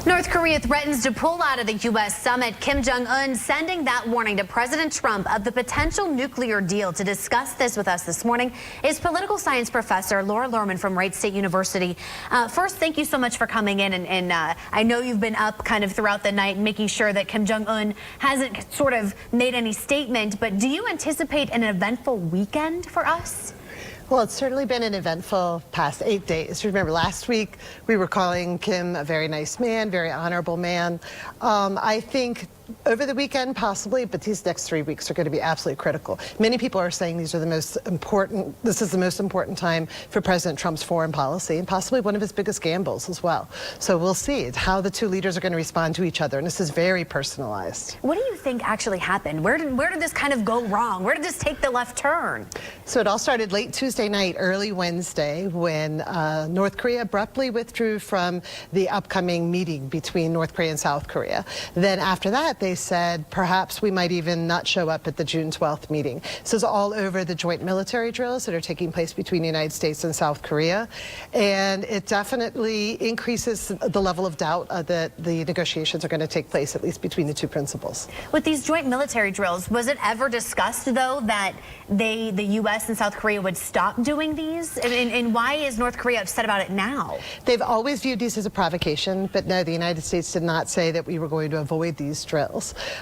North Korea threatens to pull out of the U.S. summit. Kim Jong-un sending that warning to President Trump of the potential nuclear deal. To discuss this with us this morning is political science professor Laura Lerman from Wright State University. First, thank you so much for coming in. And I know you've been up kind of throughout the night making sure that Kim Jong-un hasn't sort of made any statement. But do you anticipate an eventful weekend for us? Well, it's certainly been an eventful past 8 days. Remember, last week we were calling Kim a very nice man, very honorable man. I think over the weekend possibly, but these next 3 weeks are going to be absolutely critical. Many people are saying this is the most important time for President Trump's foreign policy and possibly one of his biggest gambles as well. So we'll see how the two leaders are going to respond to each other, and this is very personalized. What do you think actually happened? Where did this kind of go wrong? Where did this take the left turn? So it all started late Tuesday night, early Wednesday, when North Korea abruptly withdrew from the upcoming meeting between North Korea and South Korea. Then after that, they said perhaps we might even not show up at the June 12th meeting. This is all over the joint military drills that are taking place between the United States and South Korea. And it definitely increases the level of doubt that the negotiations are going to take place, at least between the two principals. With these joint military drills, was it ever discussed, though, that the U.S. and South Korea would stop doing these? And why is North Korea upset about it now? They've always viewed these as a provocation, but no, the United States did not say that we were going to avoid these drills.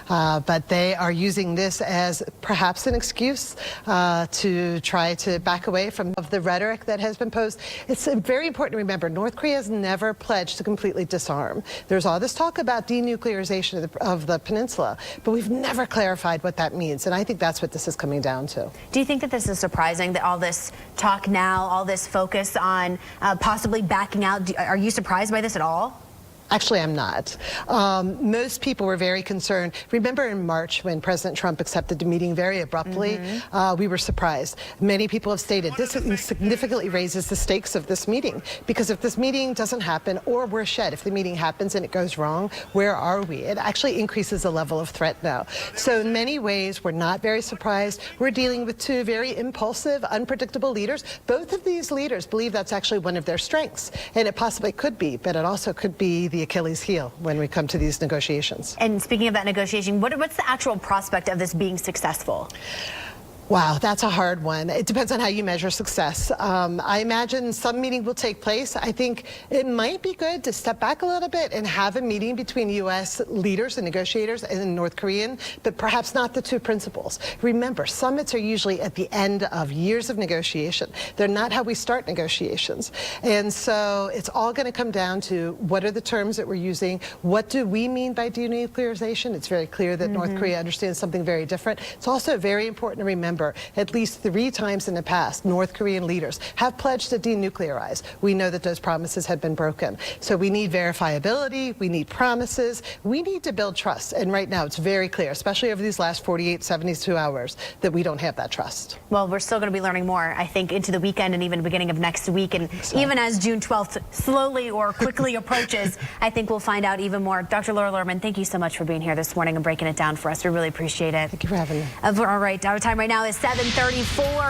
But they are using this as perhaps an excuse to try to back away from the rhetoric that has been posed. It's very important to remember, North Korea has never pledged to completely disarm. There's all this talk about denuclearization of the peninsula, but we've never clarified what that means, and I think that's what this is coming down to. Do you think that this is surprising, that all this talk now, all this focus on possibly backing out? Are you surprised by this at all? Actually, I'm not. Most people were very concerned. Remember in March when President Trump accepted the meeting very abruptly, we were surprised. Many people have stated this significantly raises the stakes of this meeting, because if this meeting doesn't happen, or worse yet, if the meeting happens and it goes wrong, where are we? It actually increases the level of threat now. So in many ways, we're not very surprised. We're dealing with two very impulsive, unpredictable leaders. Both of these leaders believe that's actually one of their strengths, and it possibly could be, but it also could be the Achilles heel when we come to these negotiations. And speaking of that negotiation, what's the actual prospect of this being successful? Wow, that's a hard one. It depends on how you measure success. I imagine some meeting will take place. I think it might be good to step back a little bit and have a meeting between U.S. leaders and negotiators and North Korean, but perhaps not the two principals. Remember, summits are usually at the end of years of negotiation. They're not how we start negotiations. And so it's all going to come down to what are the terms that we're using? What do we mean by denuclearization? It's very clear that North Korea understands something very different. It's also very important to remember at least 3 times in the past, North Korean leaders have pledged to denuclearize. We know that those promises have been broken. So we need verifiability, we need promises, we need to build trust. And right now it's very clear, especially over these last 48, 72 hours, that we don't have that trust. Well, we're still going to be learning more, I think, into the weekend and even the beginning of next week. And even as June 12th slowly or quickly approaches, I think we'll find out even more. Dr. Laura Lerman, thank you so much for being here this morning and breaking it down for us. We really appreciate it. Thank you for having me. All right, our time right now is 7:34.